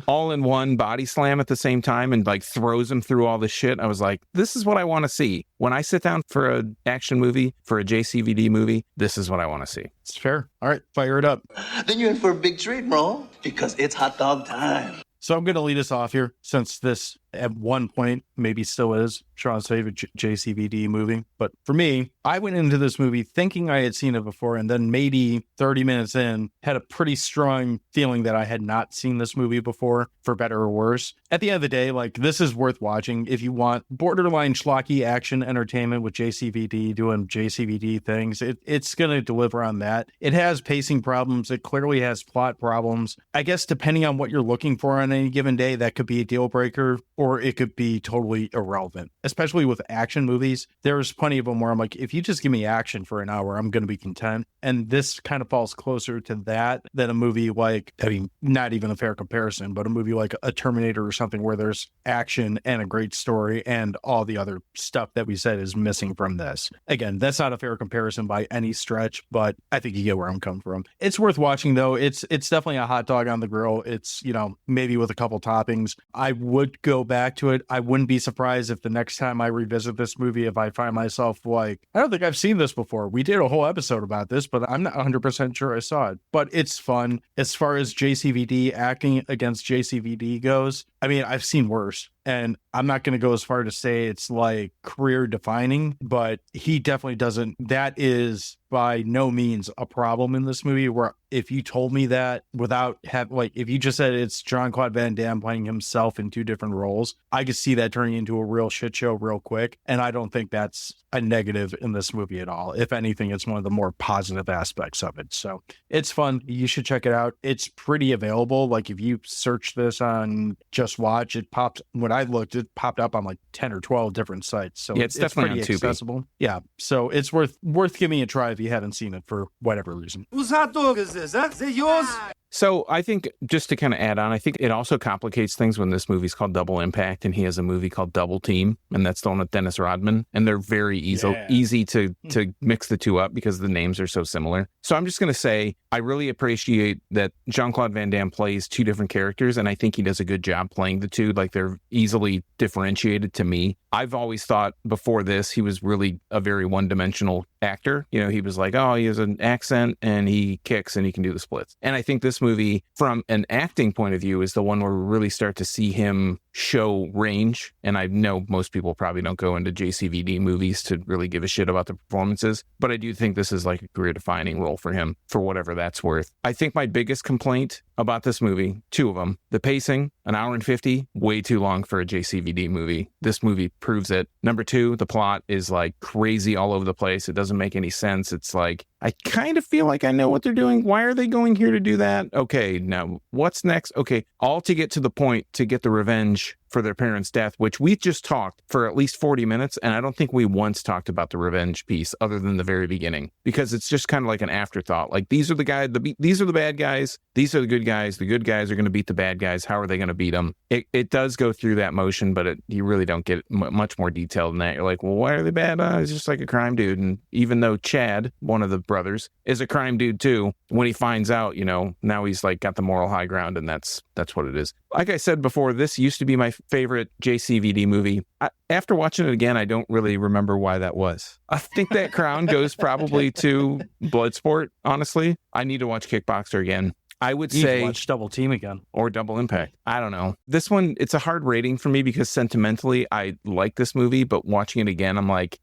all-in-one body slam at the same time and like throws him through all this shit. I was like, this is what I want to see. When I sit down for an action movie, for a JCVD movie, this is what I want to see. It's fair. All right, fire it up. Then you're in for a big treat, bro, because it's hot dog time. So I'm going to lead us off here, since this at one point maybe still is Sean's favorite JCVD movie. But for me, I went into this movie thinking I had seen it before, and then maybe 30 minutes in, had a pretty strong feeling that I had not seen this movie before, for better or worse. At the end of the day, like, this is worth watching if you want borderline schlocky action entertainment with JCVD doing JCVD things. It's going to deliver on that. It has pacing problems. It clearly has plot problems. I guess depending on what you're looking for on any given day, that could be a deal breaker, or it could be totally irrelevant. Especially with action movies, there's plenty of them where I'm like, if you just give me action for an hour, I'm going to be content. And this kind of falls closer to that than a movie like, I mean, not even a fair comparison, but a movie like a Terminator or something where there's action and a great story and all the other stuff that we said is missing from this. Again, that's not a fair comparison by any stretch, but I think you get where I'm coming from. It's worth watching though. It's definitely a hot dog on the grill. It's, maybe with a couple toppings. I would go back to it. I wouldn't be surprised if the next time I revisit this movie, if I find myself like, I don't think I've seen this before. We did a whole episode about this, but I'm not 100% sure I saw it. But it's fun. As far as JCVD acting against JCVD goes, I mean, I've seen worse. And I'm not going to go as far to say it's like career defining, but he definitely doesn't. That is by no means a problem in this movie, where if you told me that without if you just said it's Jean-Claude Van Damme playing himself in two different roles, I could see that turning into a real shit show real quick. And I don't think that's a negative in this movie at all. If anything, it's one of the more positive aspects of it. So it's fun. You should check it out. It's pretty available. Like if you search this on Just Watch, it popped, when I looked, it popped up on like 10 or 12 different sites. So yeah, it's definitely pretty on Tubi. accessible. Yeah. So it's worth giving a try if you haven't seen it for whatever reason. Whose hot dog is this? Huh? Is it yours? So I think, just to kind of add on, I think it also complicates things when this movie's called Double Impact and he has a movie called Double Team, and that's the one with Dennis Rodman, and they're very easy to mix the two up because the names are so similar. So I'm just going to say I really appreciate that Jean-Claude Van Damme plays two different characters, and I think he does a good job playing the two. Like, they're easily differentiated to me. I've always thought before this he was really a very one-dimensional actor. You know, he was like, oh, he has an accent and he kicks and he can do the splits. And I think this movie, from an acting point of view, is the one where we really start to see him show range. And I know most people probably don't go into JCVD movies to really give a shit about the performances, but I do think this is like a career-defining role for him, for whatever that's worth. I think my biggest complaint about this movie, two of them: the pacing, an hour and 50, way too long for a JCVD movie. This movie proves it. Number two, the plot is like crazy all over the place. It doesn't make any sense. It's like, I kind of feel like I know what they're doing. Why are they going here to do that? Okay, now what's next? Okay, all to get to the point to get the revenge for their parents' death, which we just talked for at least 40 minutes, and I don't think we once talked about the revenge piece other than the very beginning, because it's just kind of like an afterthought. Like, these are the guys, these are the bad guys, these are the good guys are going to beat the bad guys. How are they going to beat them? It does go through that motion, but you really don't get much more detail than that. You're like, well, why are they bad? It's just like a crime dude. And even though Chad, one of the brothers, is a crime dude too, when he finds out, you know, now he's like got the moral high ground, and that's what it is. Like I said before, this used to be my favorite JCVD movie. After watching it again, I don't really remember why that was. I think that crown goes probably to Bloodsport, honestly. I need to watch Kickboxer again. I would say watch Double Team again, or Double Impact. I don't know. This one, it's a hard rating for me because sentimentally I like this movie, but watching it again, I'm like,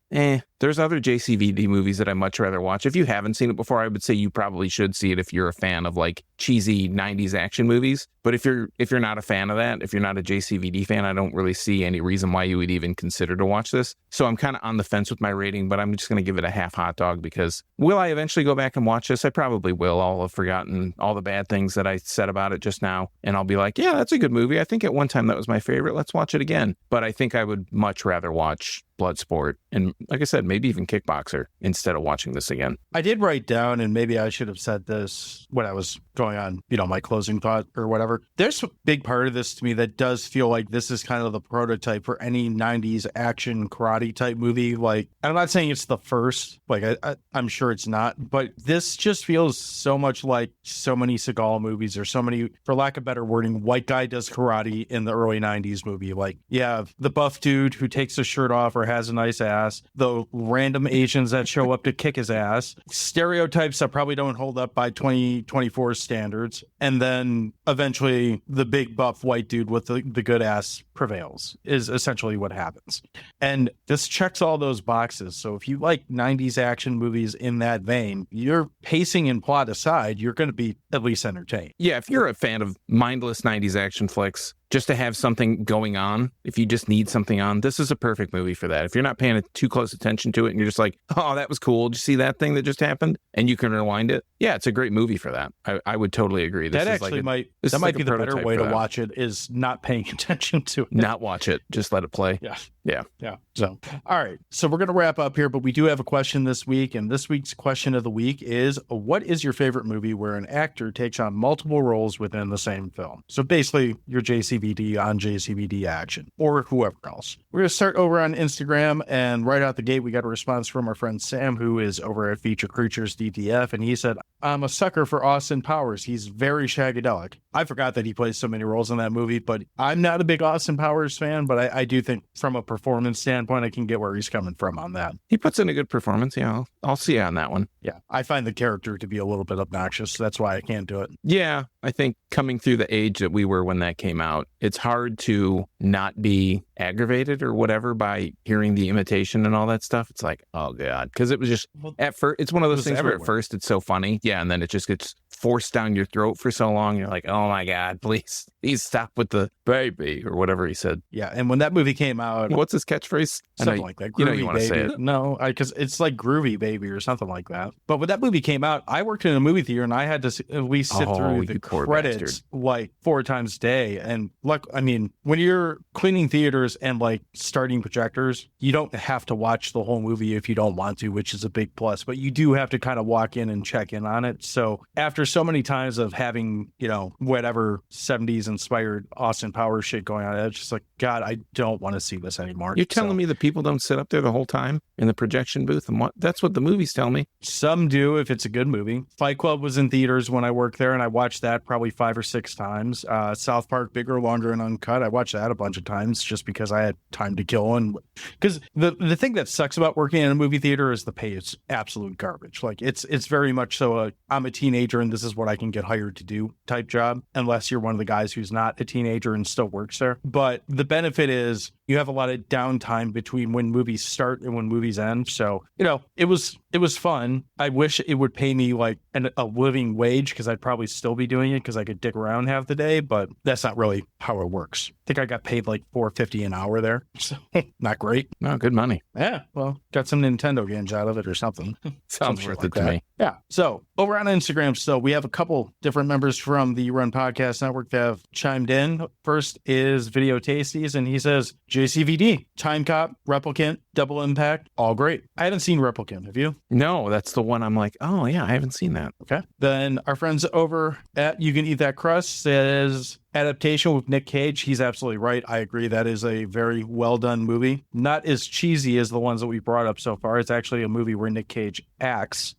there's other JCVD movies that I much rather watch. If you haven't seen it before, I would say you probably should see it if you're a fan of like cheesy 90s action movies. But if you're not a fan of that, if you're not a JCVD fan, I don't really see any reason why you would even consider to watch this. So I'm kind of on the fence with my rating, but I'm just going to give it a half hot dog, because will I eventually go back and watch this? I probably will. I'll have forgotten all the bad things that I said about it just now, and I'll be like, yeah, that's a good movie. I think at one time that was my favorite. Let's watch it again. But I think I would much rather watch Bloodsport and, like I said, maybe even Kickboxer instead of watching this again. I did write down, and maybe I should have said this when I was going on, my closing thought or whatever. There's a big part of this to me that does feel like this is kind of the prototype for any 90s action karate type movie. Like, I'm not saying it's the first, like I'm sure it's not, but this just feels so much like so many Seagal movies, or so many, for lack of better wording, white guy does karate in the early 90s movie. Like, yeah, the buff dude who takes his shirt off or has a nice ass, the random Asians that show up to kick his ass, stereotypes that probably don't hold up by 2024 standards, and then eventually the big buff white dude with the good ass prevails is essentially what happens. And this checks all those boxes. So if you like 90s action movies in that vein, your pacing and plot aside, you're going to be at least entertained. Yeah, if you're a fan of mindless 90s action flicks, just to have something going on, if you just need something on, this is a perfect movie for that. If you're not paying too close attention to it and you're just like, oh, that was cool, did you see that thing that just happened? And you can rewind it. Yeah, it's a great movie for that. I would totally agree. That actually might be the better way to watch it, is not paying attention to it. Not watch it. Just let it play. Yeah. So, all right. So we're going to wrap up here, but we do have a question this week. And this week's question of the week is, what is your favorite movie where an actor takes on multiple roles within the same film? So basically, your JCVD on JCVD action, or whoever else. We're going to start over on Instagram, and right out the gate, we got a response from our friend Sam, who is over at Feature Creatures DTF, and he said, I'm a sucker for Austin Powers. He's very shagadelic. I forgot that he plays so many roles in that movie, but I'm not a big Austin Powers fan, but I do think from a performance standpoint, I can get where he's coming from on that. He puts in a good performance. Yeah, I'll see you on that one. Yeah, I find the character to be a little bit obnoxious. That's why I can't do it. Yeah, I think coming through the age that we were when that came out, it's hard to not be aggravated or whatever by hearing the imitation and all that stuff. It's like, oh God. Because it was just, at first, it's one of those things where at first it's so funny. Yeah. And then it just gets forced down your throat for so long. You're like, oh my God, please stop with the baby or whatever he said. Yeah. And when that movie came out, What's his catchphrase? something like that. You Groovy want to say baby. it. No, because it's like Groovy Baby or something like that. But when that movie came out, I worked in a movie theater and I had to at least sit through the you poor credits bastard. like 4 times a day. And I mean, when you're cleaning theaters and like starting projectors, you don't have to watch the whole movie if you don't want to, which is a big plus. But you do have to kind of walk in and check in on it. So after so many times of having, whatever 70s inspired Austin Powers shit going on, it's just like, God, I don't want to see this anymore. You're telling me that people don't sit up there the whole time in the projection booth? And that's what the movies tell me. Some do if it's a good movie. Fight Club was in theaters when I worked there, and I watched that probably 5 or 6 times. South Park, Bigger, Longer, and Uncut, I watched that a bunch of times just because I had time to kill. And because the thing that sucks about working in a movie theater is the pay is absolute garbage. Like it's very much so I'm a teenager and this is what I can get hired to do type job, unless you're one of the guys who's not a teenager and still works there. But the benefit is you have a lot of downtime between when movies start and when movies end. So, it was fun. I wish it would pay me like a living wage because I'd probably still be doing it because I could dick around half the day, but that's not really how it works. I think I got paid like $4.50 an hour there. So not great. No, good money. Yeah. Well, got some Nintendo games out of it or something. Sounds worth like it to that. me. Yeah. So over on Instagram, so we have a couple different members from the Run Podcast Network that have chimed in. First is Video Tasties, and he says, JCVD, Time Cop, Replicant, Double Impact, all great. I haven't seen Replicant. Have you? No, that's the one I'm like, oh yeah, I haven't seen that. Okay. Then our friends over at You Can Eat That Crust says, adaptation with Nick Cage. He's absolutely right. I agree. That is a very well done movie. Not as cheesy as the ones that we brought up so far. It's actually a movie where Nick Cage acts,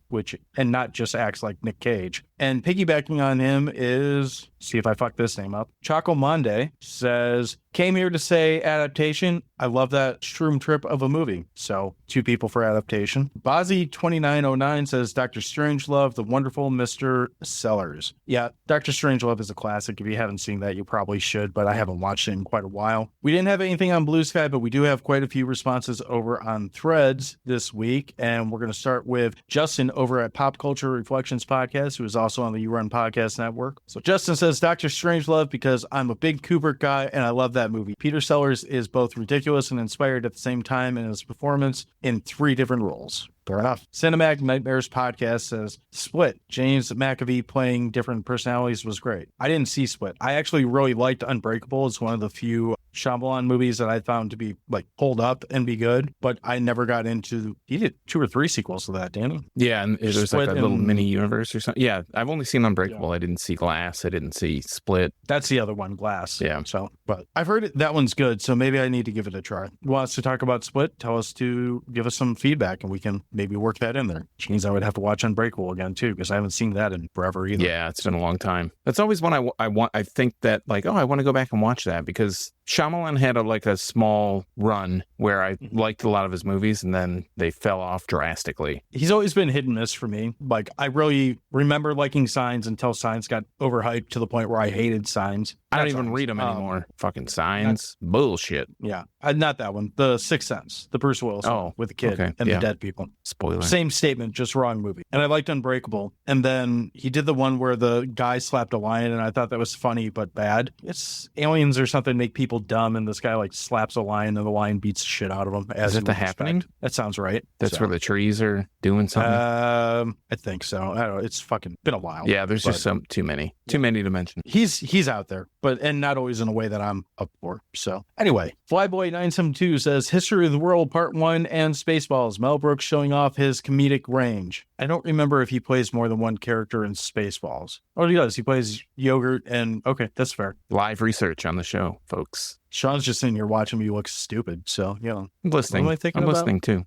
and not just acts like Nick Cage. And piggybacking on him is, see if I fuck this name up, Choco Monday says, came here to say adaptation. I love that shroom trip of a movie. So 2 people for adaptation. Bozzy2909 says, Dr. Strangelove, The Wonderful Mr. Sellers. Yeah, Dr. Strangelove is a classic. If you haven't seen that, you probably should, but I haven't watched it in quite a while. We didn't have anything on Blue Sky, but we do have quite a few responses over on Threads this week. And we're going to start with Justin over at Pop Culture Reflections Podcast, who is also on the You Run Podcast Network. So Justin says, Dr. Strangelove, because I'm a big Kubrick guy and I love that movie. Peter Sellers is both ridiculous and inspired at the same time in his performance in 3 different roles. Fair enough. Cinematic Nightmares Podcast says, Split. James McAvee playing different personalities was great. I didn't see Split. I actually really liked Unbreakable. It's one of the few Shyamalan movies that I found to be like hold up and be good, but I never got into, he did 2 or 3 sequels to that, didn't he? Yeah, and there's like a little mini universe or something. Yeah, I've only seen Unbreakable. Yeah. I didn't see Glass. I didn't see Split. That's the other one, Glass. Yeah. So, but I've heard that one's good, so maybe I need to give it a try. You want us to talk about Split? Tell us to give us some feedback and we can maybe work that in there. Which means I would have to watch Unbreakable again too, because I haven't seen that in forever either. Yeah, it's been a long time. That's always one I want. I think that like, I want to go back and watch that because Shyamalan had a small run where I liked a lot of his movies and then they fell off drastically. He's always been hit and miss for me. Like, I really remember liking Signs until Signs got overhyped to the point where I hated Signs. I don't even read them anymore. Fucking Signs. Bullshit. Yeah. Not that one. The Sixth Sense. The Bruce Willis one with the kid and the dead people. Spoiler. Same statement, just wrong movie. And I liked Unbreakable. And then he did the one where the guy slapped a lion and I thought that was funny but bad. It's aliens or something make people dumb and this guy slaps a lion and the lion beats the shit out of him. Is it The Happening? That sounds right. That's where the trees are doing something? I think so. I don't know. It's fucking been a while. Yeah, there's just too many to mention. He's out there, and not always in a way that I'm up for. So anyway, Flyboy972 says History of the World Part 1 and Spaceballs. Mel Brooks showing off his comedic range. I don't remember if he plays more than one character in Spaceballs. Oh, he does. He plays Yogurt and okay, that's fair. Live research on the show, folks. Sean's just sitting here watching me look stupid. So, I'm listening. What am I thinking I'm about? listening too.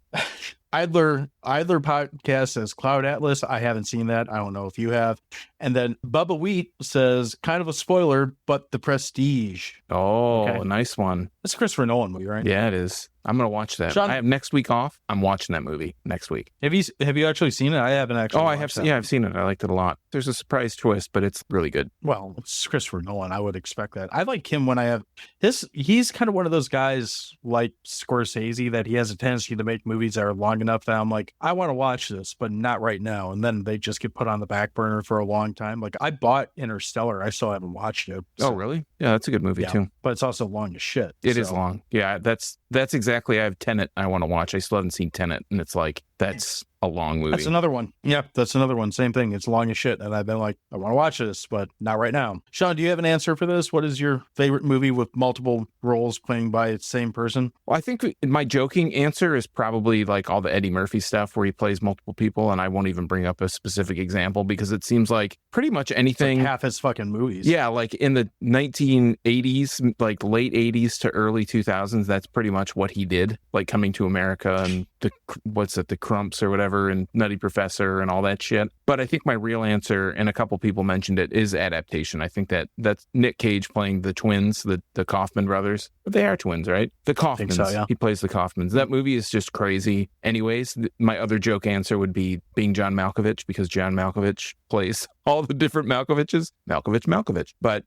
Idler podcast says Cloud Atlas. I haven't seen that. I don't know if you have. And then Bubba Wheat says, kind of a spoiler, but The Prestige. Oh, Nice one. It's a Christopher Nolan movie, right? Yeah, it is. I'm gonna watch that. Sean- I have next week off. I'm watching that movie next week. Have you actually seen it? I haven't actually. Oh, I have. watched that. Yeah, I've seen it. I liked it a lot. There's a surprise twist, but it's really good. Well, it's Christopher Nolan. I would expect that. I like him when I have this. He's kind of one of those guys like Scorsese that he has a tendency to make movies that are long enough that I'm like, I want to watch this, but not right now. And then they just get put on the back burner for a long time. Like I bought Interstellar. I still haven't watched it. Oh, really? Yeah, that's a good movie too. But it's also long as shit. It is long. Yeah, that's exactly. I have Tenet I want to watch. I still haven't seen Tenet, and it's like that's a long movie. That's another one. Yeah, that's another one. Same thing. It's long as shit. And I've been like, I want to watch this, but not right now. Sean, do you have an answer for this? What is your favorite movie with multiple roles playing by the same person? Well, I think my joking answer is probably like all the Eddie Murphy stuff where he plays multiple people, and I won't even bring up a specific example because it seems like pretty much anything. It's like half his fucking movies. Yeah, like in the 1980s, like late 80s to early 2000s, that's pretty much what he did. Like Coming to America and the Crumps or whatever, and Nutty Professor and all that shit. But I think my real answer, and a couple people mentioned it, is adaptation. I think that's Nick Cage playing the twins, the Kaufman brothers. They are twins, right? The Kaufmans. So, yeah. He plays the Kaufmans. That movie is just crazy. Anyways, my other joke answer would be being John Malkovich, because John Malkovich plays all the different Malkoviches. Malkovich. But,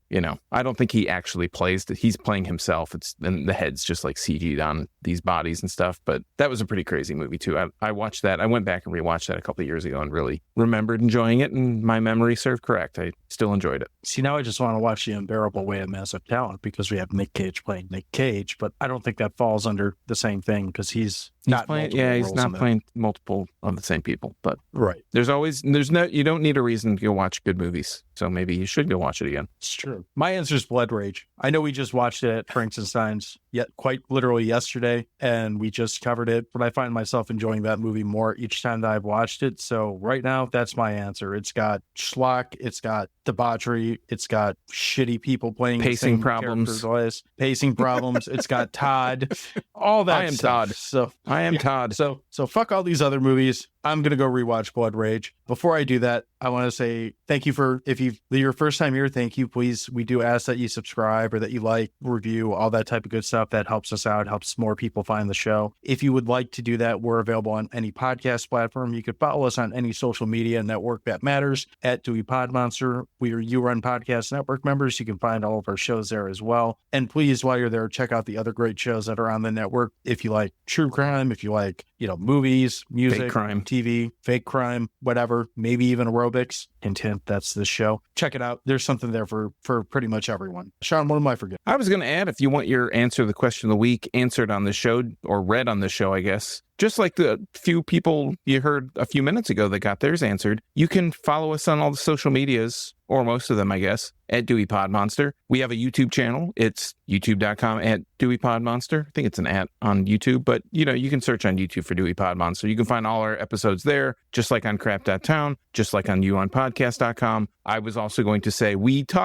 I don't think he actually plays it. He's playing himself. And the head's just like CG'd on these bodies and stuff. But that was a pretty crazy movie too. I watched that. I went back and rewatched that a couple of years ago and really remembered enjoying it. And my memory served correct. I still enjoyed it. See, now I just want to watch The Unbearable Weight of Massive Talent because we have Nick Cage playing Nick Cage. But I don't think that falls under the same thing because he's not playing. multiple Yeah, he's roles not in that. playing multiple of the same people. But Right. you don't need a reason to go watch good movies. So maybe you should go watch it again. It's true. My answer is Blood Rage. I know we just watched it at Frankenstein's quite literally yesterday, and we just covered it, but I find myself enjoying that movie more each time that I've watched it. So right now, that's my answer. It's got schlock, it's got debauchery, it's got shitty people playing the Pacing same problems. characters always. Pacing problems. It's got Todd. All that I am stuff. Todd. So I am Todd. So fuck all these other movies. I'm going to go rewatch Blood Rage. Before I do that, I want to say thank you for, if you're your first time here, thank you. Please, we do ask that you subscribe or that you like, review, all that type of good stuff. That helps us out, helps more people find the show. If you would like to do that, we're available on any podcast platform. You could follow us on any social media network that matters at Dewey Pod Monster. We are You Run Podcast Network members. You can find all of our shows there as well. And please, while you're there, check out the other great shows that are on the network. If you like true crime, if you like, movies, music, Fake crime. TV, fake crime, whatever, maybe even aerobics. Hint, hint, that's this show. Check it out. There's something there for pretty much everyone. Sean, what am I forgetting? I was going to add, if you want your answer to the question of the week answered on the show, or read on the show, I guess, just like the few people you heard a few minutes ago that got theirs answered, you can follow us on all the social medias, or most of them, I guess, at Dewey Pod Monster. We have a YouTube channel. It's youtube.com at Dewey Pod Monster. I think it's an at on YouTube, but you can search on YouTube for Dewey Pod Monster. You can find all our episodes there, just like on crap.town, just like on youonpodcast.com. I was also going to say,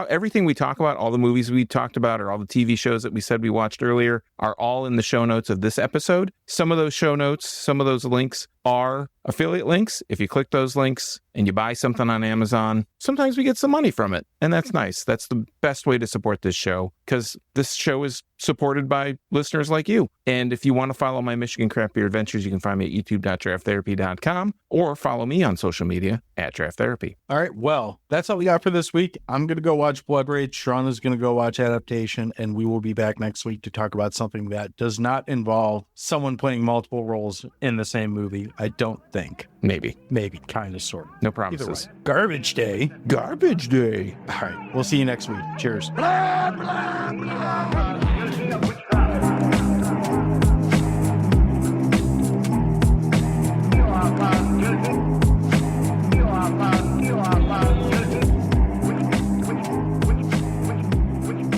everything we talk about, all the movies we talked about, or all the TV shows that we said we watched earlier, are all in the show notes of this episode. Some of those show notes, some of those links are affiliate links. If you click those links and you buy something on Amazon, sometimes we get some money from it. And that's nice. That's the best way to support this show, because this show is supported by listeners like you. And if you want to follow my Michigan Craft Beer adventures, you can find me at youtube.drafttherapy.com, or follow me on social media at Draft Therapy. All right. Well, that's all we got for this week. I'm going to go watch Blood Rage. Sean is going to go watch Adaptation, and we will be back next week to talk about something that does not involve someone playing multiple roles in the same movie. I don't think. Maybe. Kind of, sort of. No Either promises. way. Garbage day. Garbage day. All right. We'll see you next week. Cheers.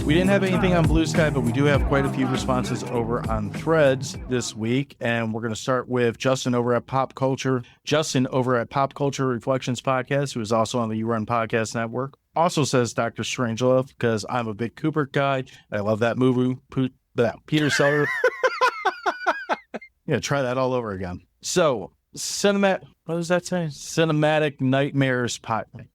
We didn't have anything on Blue Sky, but we do have quite a few responses over on Threads this week. And we're going to start with Justin over at Pop Culture. Justin over at Pop Culture Reflections Podcast, who is also on the You Run Podcast Network, also says Dr. Strangelove, because I'm a big Kubrick guy. I love that movie. Peter Sellers. Yeah, try that all over again. So, what does that say? Cinematic Nightmares